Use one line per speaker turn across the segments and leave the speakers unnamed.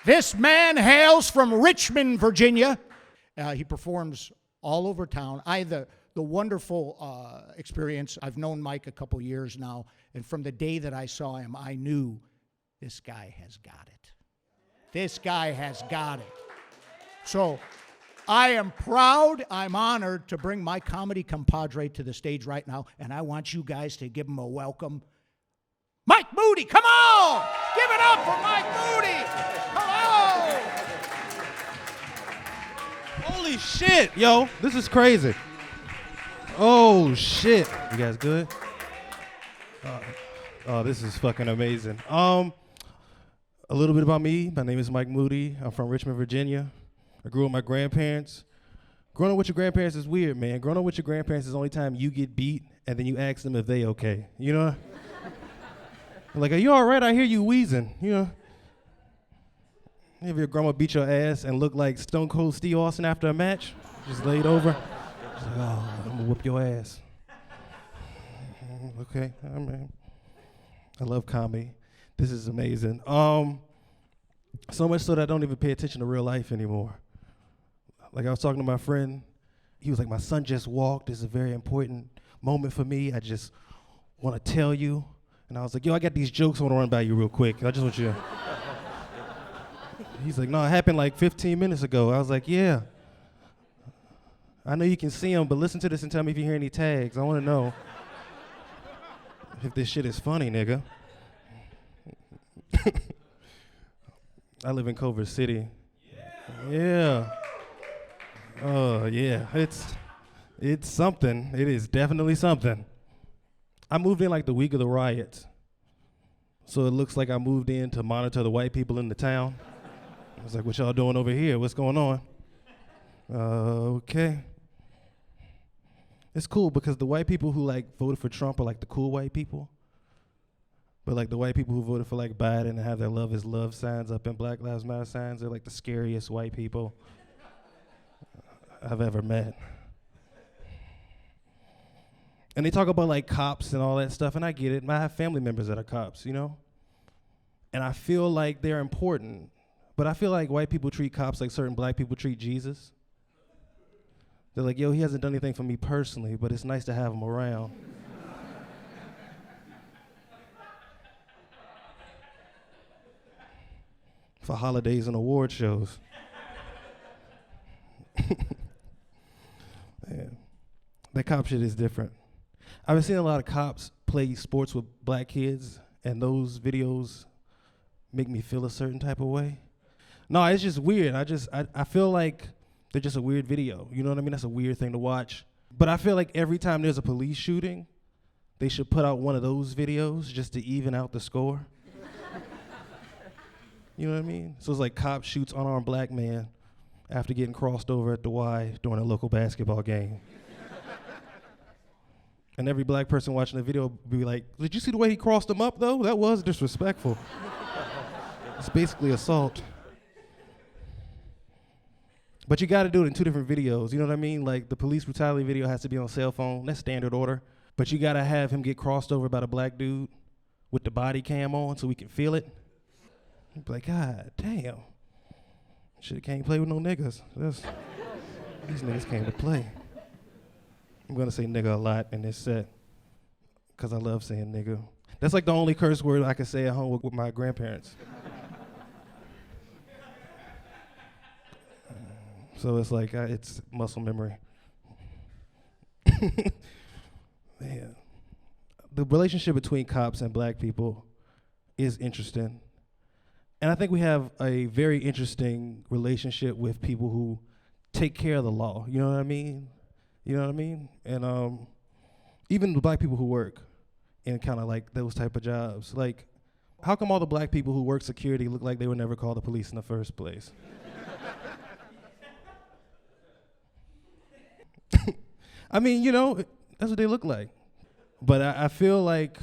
This man hails from Richmond, Virginia. He performs all over town. The wonderful experience, I've known Mike a couple years now, and from the day that I saw him, I knew this guy has got it. This guy has got it. So I am proud, I'm honored to bring my comedy compadre to the stage right now, and I want you guys to give him a welcome. Mike Moody, come on! Give it up for Mike Moody! Hello!
Holy shit, yo, this is crazy. Oh shit. You guys good? Oh, this is fucking amazing. A little bit about me. My name is Mike Moody. I'm from Richmond, Virginia. I grew up with my grandparents. Growing up with your grandparents is weird, man. Growing up with your grandparents is the only time you get beat and then you ask them if they okay. You know? Like, are you all right? I hear you wheezing. You know? If your grandma beat your ass and looked like Stone Cold Steve Austin after a match, just laid over. She's like, oh, I'm gonna whoop your ass. Okay, I mean, I love comedy. This is amazing. So much so that I don't even pay attention to real life anymore. Like I was talking to my friend, he was like, my son just walked. This is a very important moment for me. I just want to tell you. And I was like, yo, I got these jokes I want to run by you real quick. I just want you to. He's like, no, it happened like 15 minutes ago. I was like, yeah. I know you can see them, but listen to this and tell me if you hear any tags. I want to know if this shit is funny, nigga. I live in Culver City. Yeah. Oh, yeah. It's something. It is definitely something. I moved in like the week of the riots. So it looks like I moved in to monitor the white people in the town. I was like, what y'all doing over here? What's going on? Okay. It's cool because the white people who like voted for Trump are like the cool white people. But like the white people who voted for like Biden and have their love is love signs up and Black Lives Matter signs, they're like the scariest white people I've ever met. And they talk about like cops and all that stuff, and I get it. I have family members that are cops, you know? And I feel like they're important, but I feel like white people treat cops like certain black people treat Jesus. They're like, yo, he hasn't done anything for me personally, but it's nice to have him around. For holidays and award shows. Man, that cop shit is different. I've been seeing a lot of cops play sports with black kids, and those videos make me feel a certain type of way. No, it's just weird. I feel like they're just a weird video. You know what I mean? That's a weird thing to watch. But I feel like every time there's a police shooting, they should put out one of those videos just to even out the score. You know what I mean? So it's like cop shoots unarmed black man after getting crossed over at the Y during a local basketball game. And every black person watching the video would be like, did you see the way he crossed him up though? That was disrespectful. It's basically assault. But you gotta do it in two different videos, you know what I mean? Like the police brutality video has to be on cell phone, that's standard order. But you gotta have him get crossed over by the black dude with the body cam on so we can feel it. You'd be like, God damn. Shit, can't play with no niggas. These niggas came to play. I'm gonna say nigga a lot in this set, cause I love saying nigga. That's like the only curse word I can say at home with my grandparents. So it's like, it's muscle memory. Man. The relationship between cops and black people is interesting. And I think we have a very interesting relationship with people who take care of the law, you know what I mean? You know what I mean? And even the black people who work in kind of like those type of jobs. Like, how come all the black people who work security look like they would never call the police in the first place? I mean, you know, that's what they look like. But I feel like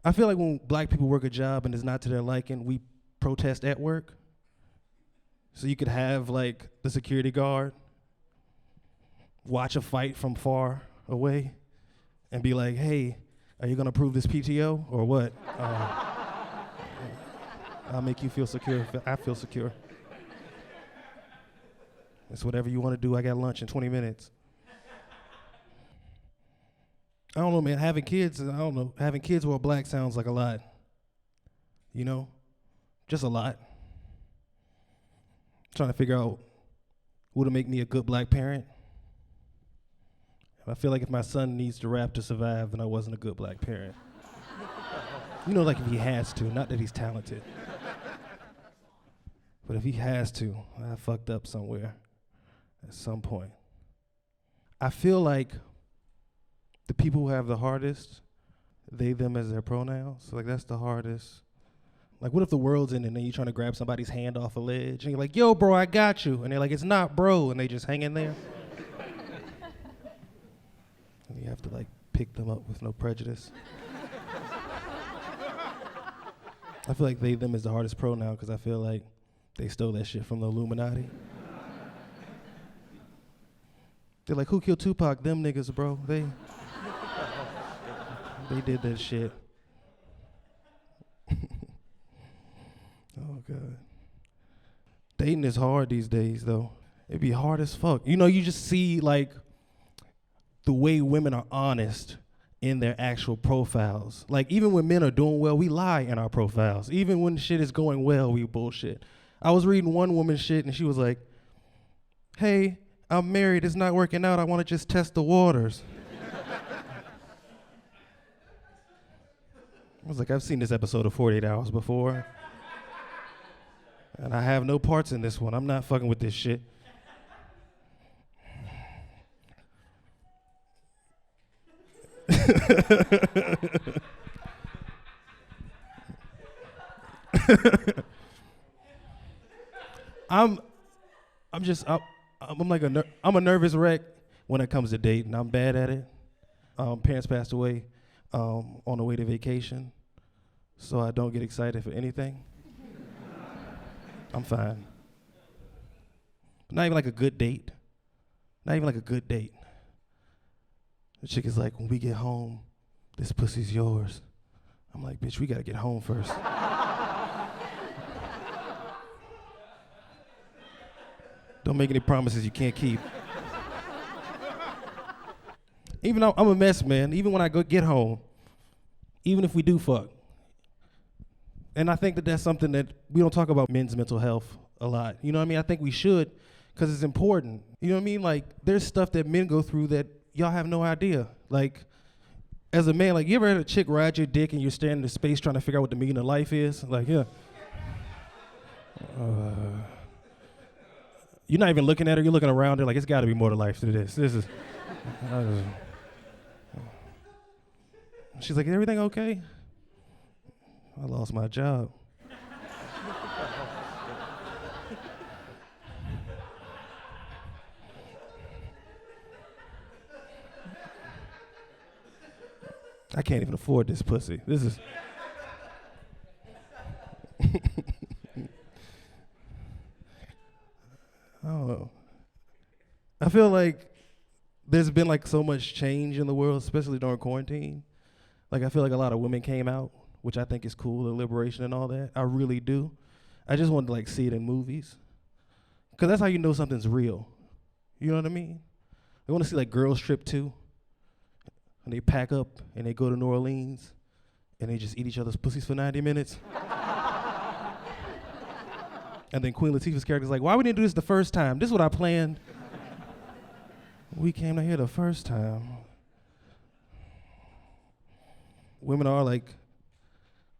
I feel like when black people work a job and it's not to their liking, we protest at work. So you could have like the security guard watch a fight from far away and be like, hey, are you gonna approve this PTO or what? I'll make you feel secure. I feel secure. It's whatever you want to do. I got lunch in 20 minutes. I don't know, man. Having kids, I don't know. Having kids who are black sounds like a lot. You know? Just a lot. Trying to figure out what would make me a good black parent. I feel like if my son needs to rap to survive, then I wasn't a good black parent. You know, like if he has to, not that he's talented. But if he has to, I fucked up somewhere at some point. I feel like the people who have the hardest, they, them as their pronouns. So like that's the hardest. Like what if the world's in and then you're trying to grab somebody's hand off a ledge and you're like, yo, bro, I got you. And they're like, it's not bro. And they just hang in there. And you have to like pick them up with no prejudice. I feel like they, them is the hardest pronoun because I feel like they stole that shit from the Illuminati. They're like, who killed Tupac? Them niggas, bro. They did that shit. Oh, God. Dating is hard these days, though. It'd be hard as fuck. You know, you just see, like, the way women are honest in their actual profiles. Like, even when men are doing well, we lie in our profiles. Even when shit is going well, we bullshit. I was reading one woman's shit, and she was like, hey, I'm married. It's not working out. I want to just test the waters. I was like, I've seen this episode of 48 Hours before. And I have no parts in this one. I'm not fucking with this shit. I'm a nervous wreck when it comes to dating. I'm bad at it. Parents passed away on the way to vacation, so I don't get excited for anything. I'm fine. Not even like a good date. Not even like a good date. The chick is like, when we get home, this pussy's yours. I'm like, bitch, we gotta get home first. Don't make any promises you can't keep. Even though I'm a mess, man, even when I go get home, even if we do fuck. And I think that that's something that we don't talk about men's mental health a lot. You know what I mean? I think we should, because it's important. You know what I mean? Like, there's stuff that men go through that y'all have no idea. Like, as a man, like, you ever had a chick ride your dick and you're staring into space trying to figure out what the meaning of life is? Like, yeah. You're not even looking at her, you're looking around her like, it's gotta be more to life than this. This is, she's like, is everything okay? I lost my job. I can't even afford this pussy. This is. I don't know. I feel like there's been like so much change in the world, especially during quarantine. Like I feel like a lot of women came out, which I think is cool, the liberation and all that. I really do. I just want to like see it in movies. Cause that's how you know something's real. You know what I mean? I want to see like Girls Trip 2. And they pack up and they go to New Orleans and they just eat each other's pussies for 90 minutes. And then Queen Latifah's character's like, why we didn't do this the first time? This is what I planned. We came to here the first time. Women are like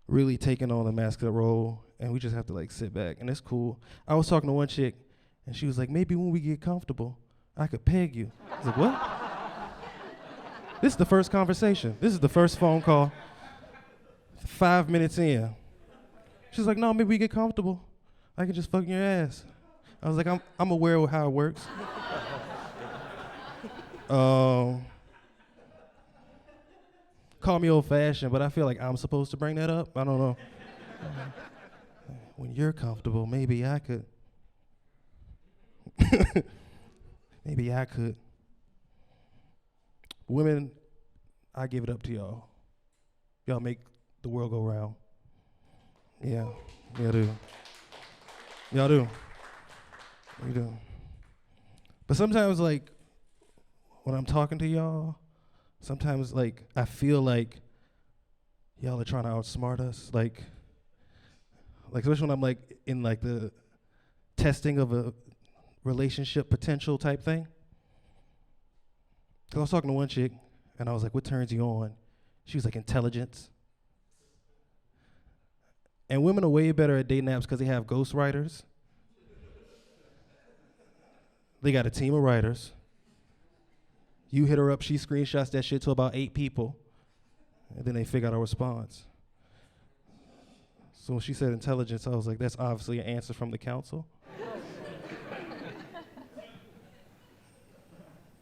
really taking on the masculine role and we just have to like sit back and it's cool. I was talking to one chick and she was like, maybe when we get comfortable, I could peg you. I was like, what? This is the first conversation. This is the first phone call. 5 minutes in. She's like, no, maybe we get comfortable. I can just fuck your ass. I was like, I'm aware of how it works. Call me old-fashioned, but I feel like I'm supposed to bring that up. I don't know. When you're comfortable, maybe I could. Maybe I could. Women, I give it up to y'all. Y'all make the world go round. Yeah. Y'all do. Y'all do. You do. But sometimes, like, when I'm talking to y'all, sometimes, like, I feel like y'all are trying to outsmart us. Like especially when I'm, like, in, like, the testing of a relationship potential type thing. 'Cause I was talking to one chick, and I was like, what turns you on? She was like, intelligence. And women are way better at dating apps because they have ghostwriters. They got a team of writers. You hit her up, she screenshots that shit to about 8 people, and then they figure out a response. So when she said intelligence, I was like, that's obviously an answer from the council.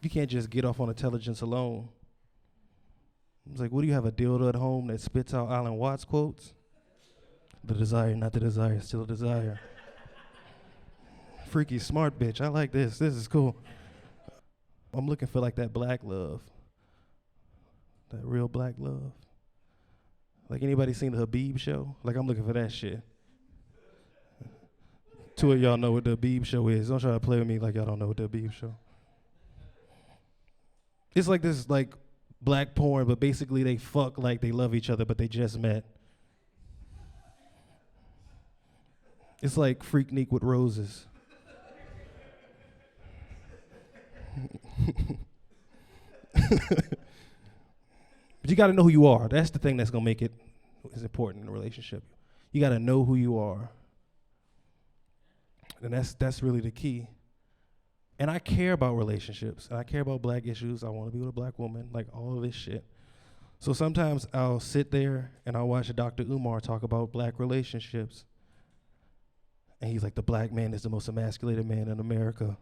You can't just get off on intelligence alone. I was like, what do you have, a dildo at home that spits out Alan Watts quotes? The desire, not the desire, still a desire. Freaky smart bitch, I like this. This is cool. I'm looking for like that black love. That real black love. Like, anybody seen the Habib show? Like, I'm looking for that shit. 2 of y'all know what the Habib show is. Don't try to play with me like y'all don't know what the Habib show. It's like this, like, black porn, but basically they fuck like they love each other, but they just met. It's like Freaknik with roses. But you gotta know who you are. That's the thing that's gonna make it is important in a relationship. You gotta know who you are. And that's really the key. And I care about relationships, and I care about black issues. I wanna be with a black woman, like all of this shit. So sometimes I'll sit there and I'll watch Dr. Umar talk about black relationships. And he's like, the black man is the most emasculated man in America.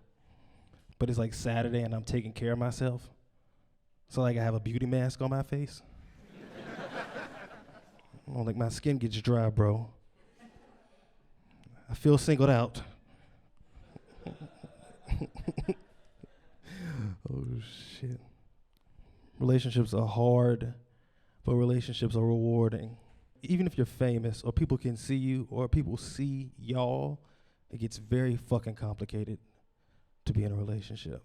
But it's like Saturday and I'm taking care of myself. So like I have a beauty mask on my face. Oh, like my skin gets dry, bro. I feel singled out. Oh shit. Relationships are hard, but relationships are rewarding. Even if you're famous or people can see you or people see y'all, it gets very fucking complicated to be in a relationship.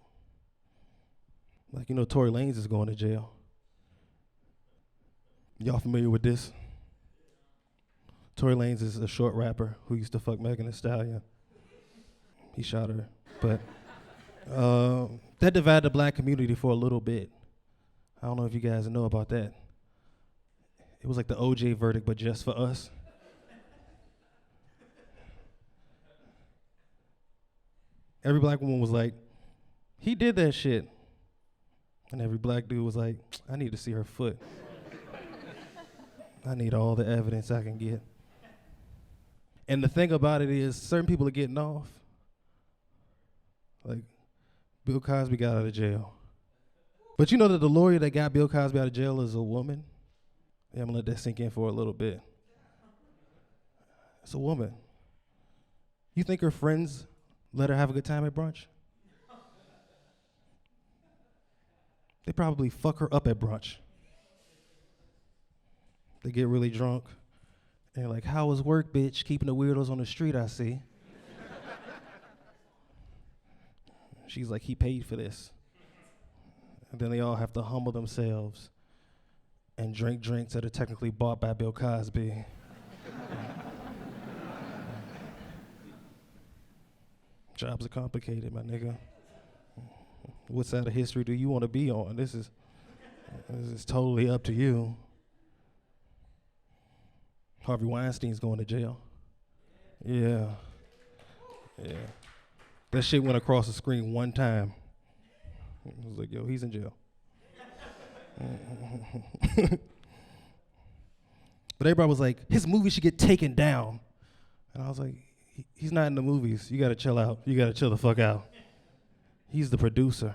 Like, you know, Tory Lanez is going to jail. Y'all familiar with this? Tory Lanez is a short rapper who used to fuck Megan Thee Stallion. He shot her. But that divided the black community for a little bit. I don't know if you guys know about that. It was like the OJ verdict, but just for us. Every black woman was like, he did that shit. And every black dude was like, I need to see her foot. I need all the evidence I can get. And the thing about it is, certain people are getting off. Like, Bill Cosby got out of jail. But you know that the lawyer that got Bill Cosby out of jail is a woman? Yeah, I'm gonna let that sink in for a little bit. It's a woman. You think her friends let her have a good time at brunch? They probably fuck her up at brunch. They get really drunk. And they're like, how was work, bitch? Keeping the weirdos on the street, I see. She's like, he paid for this. And then they all have to humble themselves and drink drinks that are technically bought by Bill Cosby. Jobs are complicated, my nigga. What side of history do you want to be on? This is totally up to you. Harvey Weinstein's going to jail. Yeah. Yeah. That shit went across the screen one time. I was like, yo, he's in jail. But everybody was like, his movie should get taken down. And I was like, he's not in the movies. You gotta chill out. You gotta chill the fuck out. He's the producer.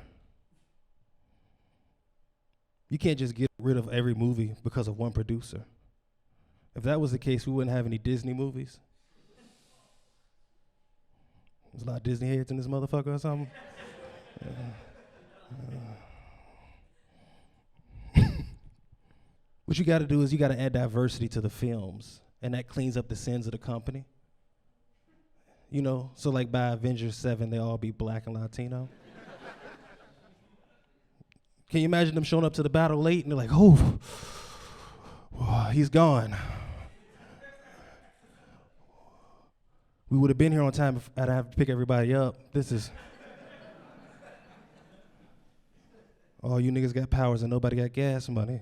You can't just get rid of every movie because of one producer. If that was the case, we wouldn't have any Disney movies. There's a lot of Disney heads in this motherfucker or something. What you gotta do is you gotta add diversity to the films, and that cleans up the sins of the company. You know, so like by Avengers 7, they all be black and Latino. Can you imagine them showing up to the battle late and they're like, oh, he's gone. We would have been here on time if I'd have to pick everybody up. This is... all you niggas got powers and nobody got gas money.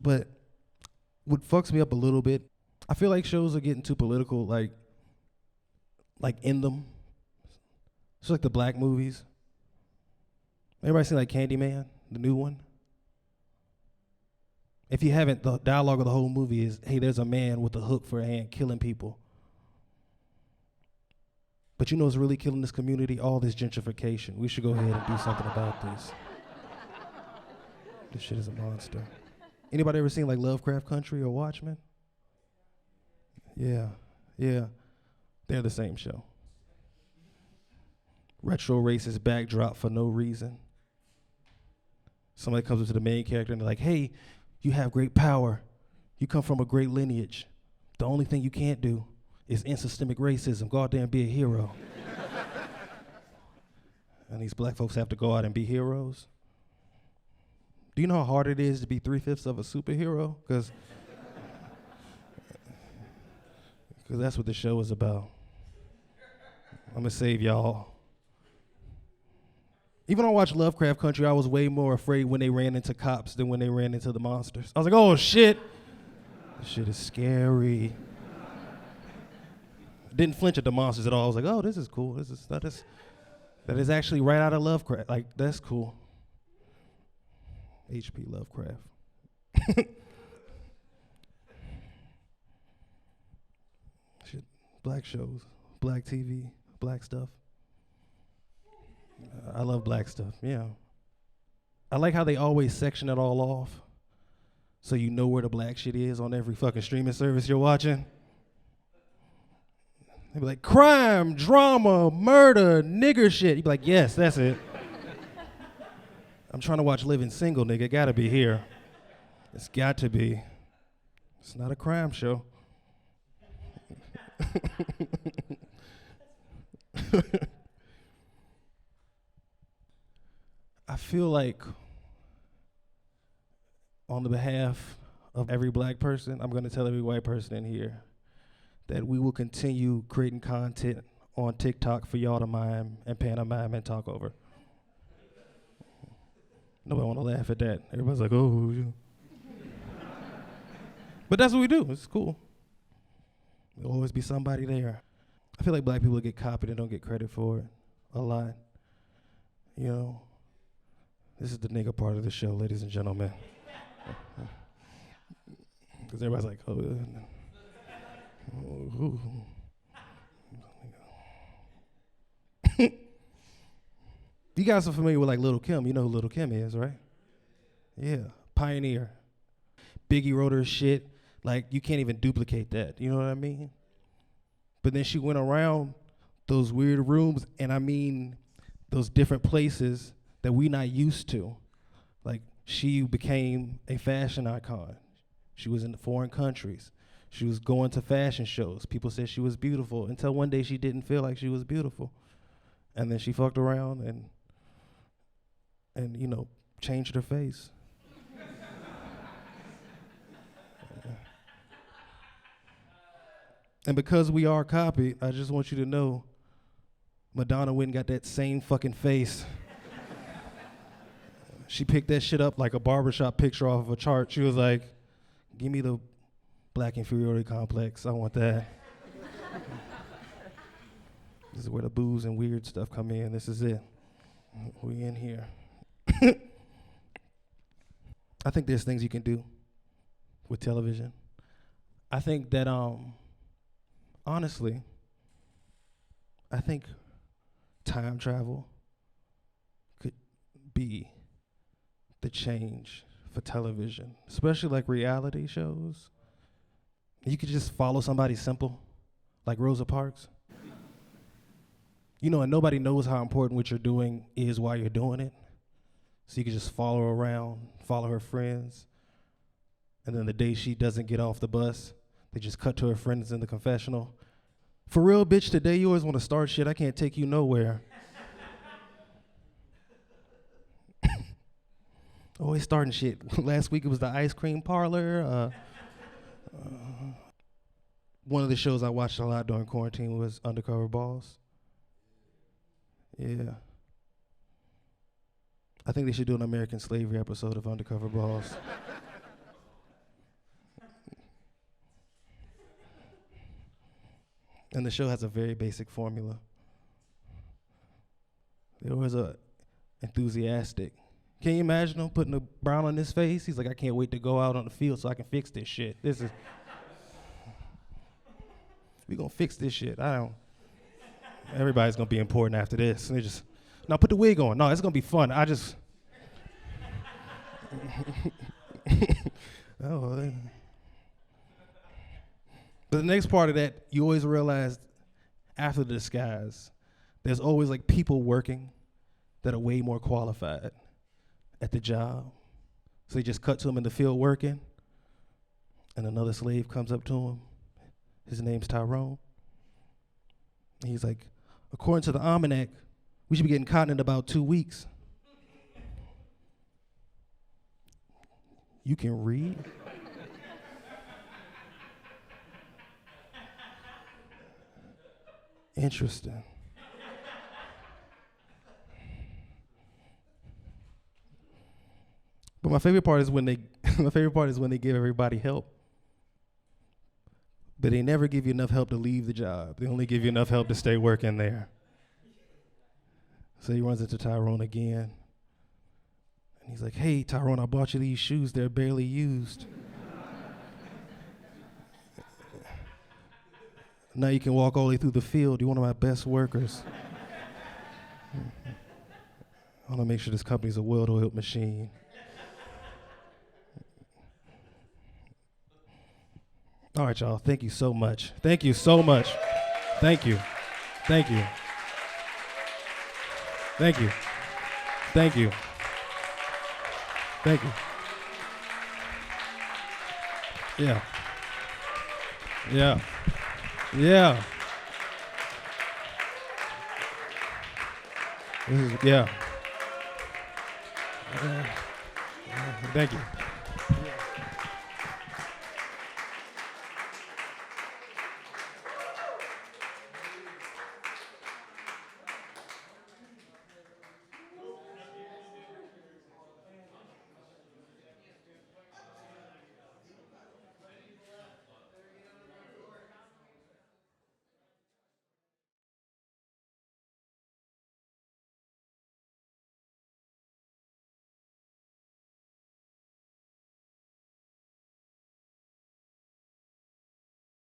But what fucks me up a little bit, I feel like shows are getting too political, like in them. It's like the black movies. Everybody seen like Candyman, the new one? If you haven't, the dialogue of the whole movie is, hey, there's a man with a hook for a hand killing people. But you know what's really killing this community? All this gentrification. We should go ahead and do something about this. This shit is a monster. Anybody ever seen like Lovecraft Country or Watchmen? Yeah. They're the same show. Retro racist backdrop for no reason. Somebody comes up to the main character and they're like, hey, you have great power. You come from a great lineage. The only thing you can't do is end systemic racism. Go out there and be a hero. And these black folks have to go out and be heroes. Do you know how hard it is to be 3/5 of a superhero? Because that's what the show is about. I'm gonna save y'all. Even when I watched Lovecraft Country, I was way more afraid when they ran into cops than when they ran into the monsters. I was like, oh shit, this shit is scary. Didn't flinch at the monsters at all. I was like, oh, this is cool. That is actually right out of Lovecraft. Like, that's cool. H.P. Lovecraft. Shit, black shows, black TV, black stuff. I love black stuff, yeah. I like how they always section it all off so you know where the black shit is on every fucking streaming service you're watching. They be like, crime, drama, murder, nigger shit. You be like, yes, that's it. I'm trying to watch Living Single, nigga. Gotta be here. It's got to be. It's not a crime show. I feel like on the behalf of every black person, I'm gonna tell every white person in here that we will continue creating content on TikTok for y'all to mime and pantomime and talk over. Nobody want to laugh at that. Everybody's like, oh. But that's what we do. It's cool. There'll always be somebody there. I feel like black people get copied and don't get credit for it a lot. You know, this is the nigga part of the show, ladies and gentlemen. Because everybody's like, oh. You guys are familiar with like Lil' Kim. You know who Lil' Kim is, right? Yeah, pioneer. Biggie wrote her shit. Like, you can't even duplicate that. You know what I mean? But then she went around those weird rooms, and I mean those different places that we not used to. Like, she became a fashion icon. She was in foreign countries. She was going to fashion shows. People said she was beautiful until one day she didn't feel like she was beautiful. And then she fucked around and you know, changed her face. And because we are copied, I just want you to know Madonna went and got that same fucking face. She picked that shit up like a barbershop picture off of a chart. She was like, give me the black inferiority complex. I want that. This is where the booze and weird stuff come in. This is it. We in here. I think there's things you can do with television. I think that, honestly, I think time travel could be the change for television, especially like reality shows. You could just follow somebody simple, like Rosa Parks. You know, and nobody knows how important what you're doing is while you're doing it. So you could just follow her around, follow her friends, And then the day she doesn't get off the bus, they just cut to her friends in the confessional. For real, bitch, today you always want to start shit. I can't take you nowhere. Always starting shit. Last week it was the ice cream parlor. One of the shows I watched a lot during quarantine was Undercover Boss. Yeah. I think they should do an American Slavery episode of Undercover Boss. And the show has a very basic formula. They always are enthusiastic. Can you imagine him putting a brown on his face? He's like, I can't wait to go out on the field so I can fix this shit. We gonna fix this shit. Everybody's gonna be important after this. And they just, now put the wig on. No, it's gonna be fun. But the next part of that, you always realize after the disguise, there's always like people working that are way more qualified at the job. So they just cut to him in the field working, and another slave comes up to him. His name's Tyrone. And he's like, according to the almanac, we should be getting cotton in about 2 weeks. You can read? Interesting. But my favorite part is when they give everybody help. But they never give you enough help to leave the job. They only give you enough help to stay working there. So he runs into Tyrone again. And he's like, hey, Tyrone, I bought you these shoes. They're barely used. Now you can walk all the way through the field. You're one of my best workers. I want to make sure this company's a well-oiled machine. All right, y'all. Thank you so much. Thank you so much. Thank you. Thank you. Thank you. Thank you. Thank you. Yeah. Yeah. Yeah. Yeah. Thank you.